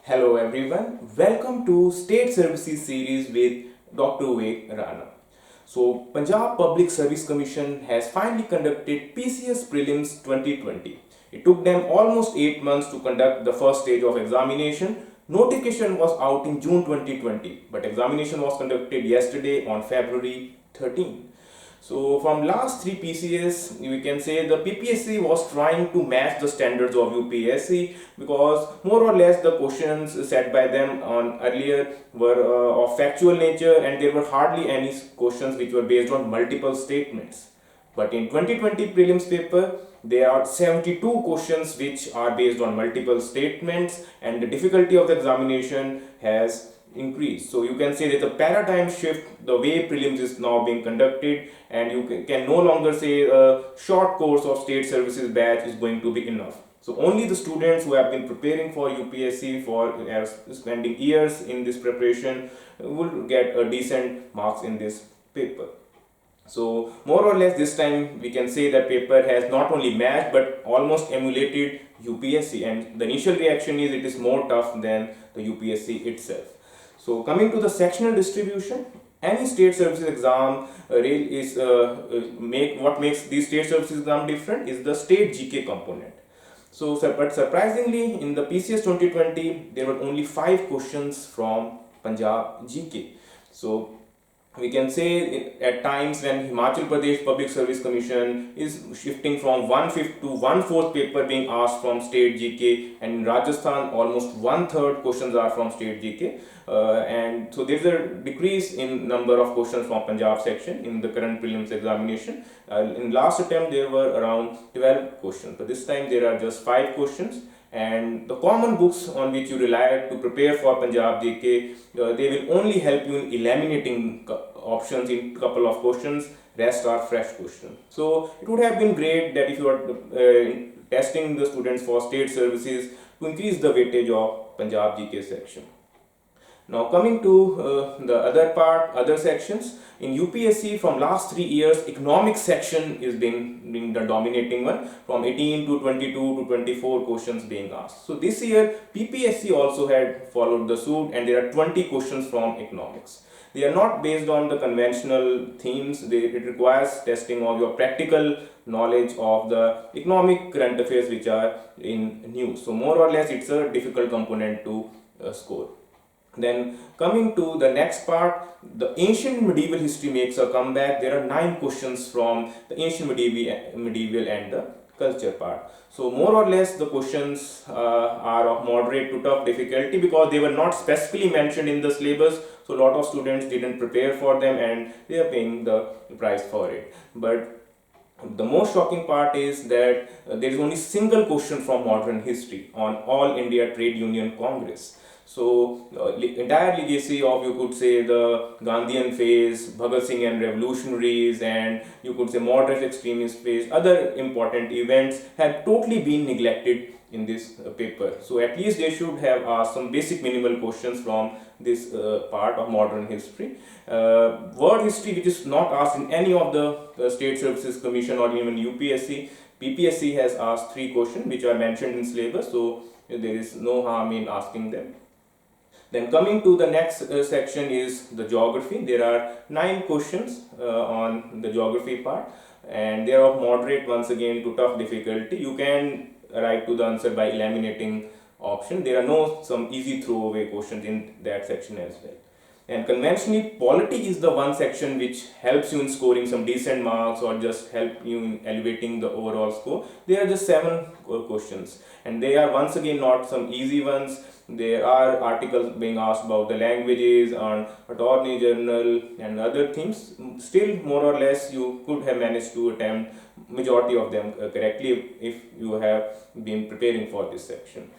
Hello everyone, welcome to State Services series with Dr. Vivek Rana. So, Punjab Public Service Commission has finally conducted PCS Prelims 2020. It took them almost 8 months to conduct the first stage of examination. Notification was out in June 2020, but examination was conducted yesterday on February 13. So from last three PCS, we can say the PPSC was trying to match the standards of UPSC because more or less the questions set by them on earlier were of factual nature and there were hardly any questions which were based on multiple statements. But in 2020 prelims paper, there are 72 questions which are based on multiple statements and the difficulty of the examination has increased. So you can say that the paradigm shift, the way prelims is now being conducted, and you can no longer say a short course of state services batch is going to be enough. So only the students who have been preparing for UPSC for spending years in this preparation will get a decent marks in this paper. So more or less this time we can say that paper has not only matched but almost emulated UPSC, and the initial reaction is it is more tough than the UPSC itself. So coming to the sectional distribution, any state services exam what makes these state services exam different is the state GK component. So but surprisingly in the PCS 2020 there were only 5 questions from Punjab GK. So we can say at times when Himachal Pradesh Public Service Commission is shifting from 1/5 to 1/4 paper being asked from state GK, and in Rajasthan almost 1/3 questions are from state GK, and so there's a decrease in number of questions from Punjab section in the current prelims examination. In last attempt there were around 12 questions, but this time there are just 5 questions. And the common books on which you rely to prepare for Punjab GK, they will only help you in eliminating options in couple of questions. Rest are fresh questions. So it would have been great that if you are testing the students for state services to increase the weightage of Punjab GK section. Now coming to the other sections, in UPSC from last 3 years, economics section is being the dominating one, from 18 to 22 to 24 questions being asked. So this year PPSC also had followed the suit and there are 20 questions from economics. They are not based on the conventional themes, it requires testing of your practical knowledge of the economic current affairs which are in news. So more or less it's a difficult component to score. Then coming to the next part, the ancient medieval history makes a comeback. There are 9 questions from the ancient medieval and the culture part. So more or less the questions are of moderate to tough difficulty because they were not specifically mentioned in the syllabus. So a lot of students didn't prepare for them and they are paying the price for it. But the most shocking part is that there is only single question from modern history on All India Trade Union Congress. So entire legacy of, you could say, the Gandhian phase, Bhagat Singh and revolutionaries, and you could say moderate extremist phase, other important events have totally been neglected in this paper. So at least they should have asked some basic minimal questions from this part of modern history. World history, which is not asked in any of the State Services Commission or even UPSC, PPSC has asked 3 questions which are mentioned in syllabus, so there is no harm in asking them. Then coming to the next section is the geography. There are 9 questions on the geography part, and they are of moderate once again to tough difficulty. You can write to the answer by eliminating option. There are no some easy throwaway questions in that section as well. And conventionally, polity is the one section which helps you in scoring some decent marks or just help you in elevating the overall score. There are just 7 questions, and they are once again not some easy ones. There are articles being asked about the languages on Attorney General and other things. Still, more or less, you could have managed to attempt majority of them correctly if you have been preparing for this section.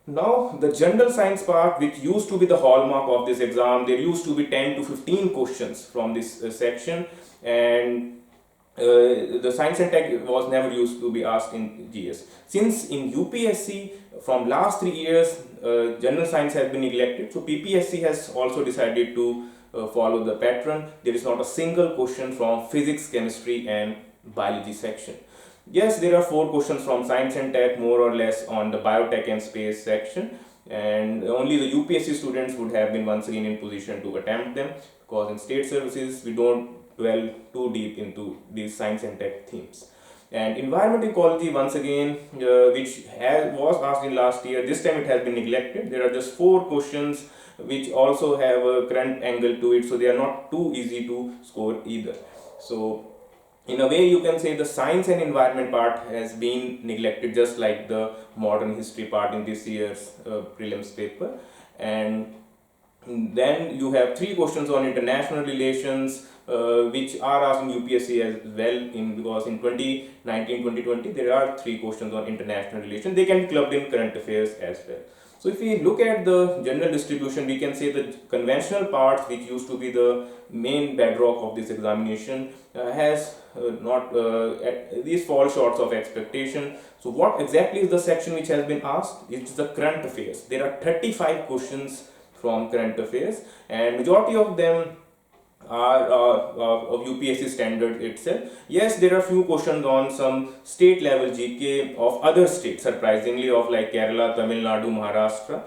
Now the general science part, which used to be the hallmark of this exam, there used to be 10 to 15 questions from this section, and the science and tech was never used to be asked in GS. Since in UPSC from last 3 years general science has been neglected, so PPSC has also decided to follow the pattern. There is not a single question from physics, chemistry and biology section. Yes, there are 4 questions from science and tech, more or less on the biotech and space section, and only the UPSC students would have been once again in position to attempt them, because in state services we don't dwell too deep into these science and tech themes. And environment ecology, once again, which was asked in last year, this time it has been neglected. There are just 4 questions which also have a current angle to it, so they are not too easy to score either. So in a way you can say the science and environment part has been neglected, just like the modern history part in this year's prelims paper. And then you have 3 questions on international relations, which are asked in UPSC as well, because in 2019-2020 there are 3 questions on international relations. They can be clubbed in current affairs as well. So if we look at the general distribution, we can say the conventional parts, which used to be the main bedrock of this examination, has not these fall short of expectation. So what exactly is the section which has been asked? It's the current affairs. There are 35 questions from current affairs, and majority of them are of UPSC standard itself. Yes, there are few questions on some state level GK of other states, surprisingly, of like Kerala, Tamil Nadu, Maharashtra,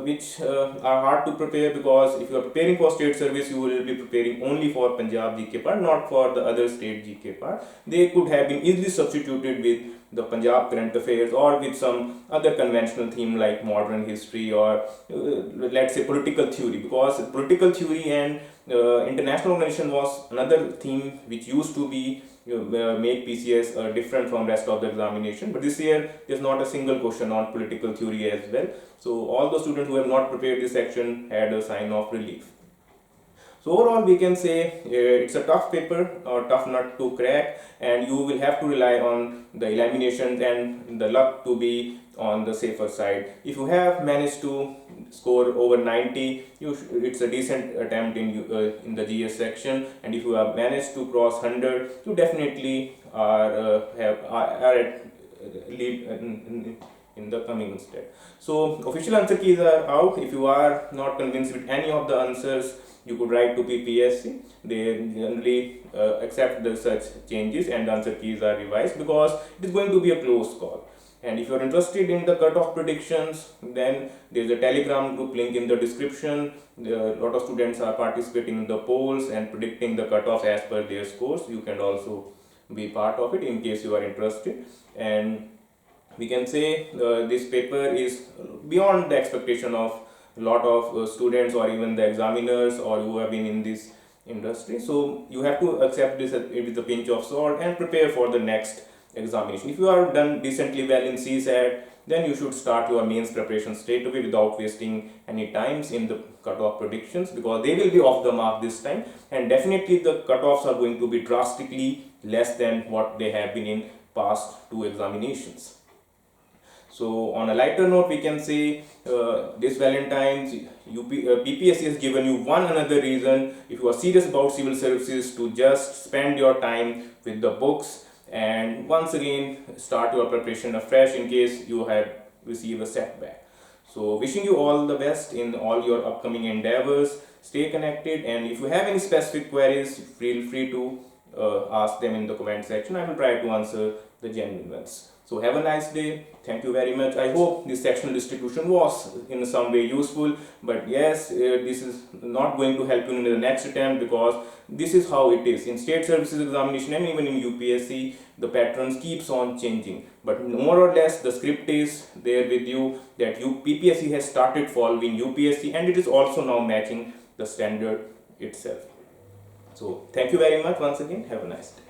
which are hard to prepare, because if you are preparing for state service, you will be preparing only for Punjab GK part, not for the other state GK part. They could have been easily substituted with the Punjab current affairs, or with some other conventional theme like modern history, or let's say political theory, because political theory and international organization was another theme which used to be make PCS different from rest of the examination. But this year there's not a single question on political theory as well, so all the students who have not prepared this section had a sign of relief. So overall we can say it's a tough paper, or tough nut to crack, and you will have to rely on the eliminations and the luck to be on the safer side. If you have managed to score over 90, it's a decent attempt in the GS section, and if you have managed to cross 100, you definitely are at lead in the coming step. So official answer keys are out. If you are not convinced with any of the answers, you could write to PPSC. They generally accept the such changes, and the answer keys are revised, because it is going to be a close call. And if you are interested in the cutoff predictions, then there is a Telegram group link in the description. A lot of students are participating in the polls and predicting the cutoff as per their scores. You can also be part of it in case you are interested. And we can say this paper is beyond the expectation of a lot of students, or even the examiners, or who have been in this industry. So you have to accept this with a pinch of salt and prepare for the next examination. If you are done decently well in CSAT, then you should start your mains preparation straight away without wasting any times in the cutoff predictions, because they will be off the mark this time, and definitely the cutoffs are going to be drastically less than what they have been in past 2 examinations. So on a lighter note, we can say this Valentine's PPSC has given you one another reason, if you are serious about civil services, to just spend your time with the books, and once again start your preparation afresh in case you have received a setback. So wishing you all the best in all your upcoming endeavors. Stay connected, and if you have any specific queries, feel free to ask them in the comment section. I will try to answer the genuine ones. So have a nice day. Thank you very much. I hope this sectional distribution was in some way useful, but yes, this is not going to help you in the next attempt, because this is how it is in state services examination, and even in UPSC the patterns keeps on changing, but more or less the script is there with you, that PPSC has started following UPSC, and it is also now matching the standard itself. So thank you very much once again. Have a nice day.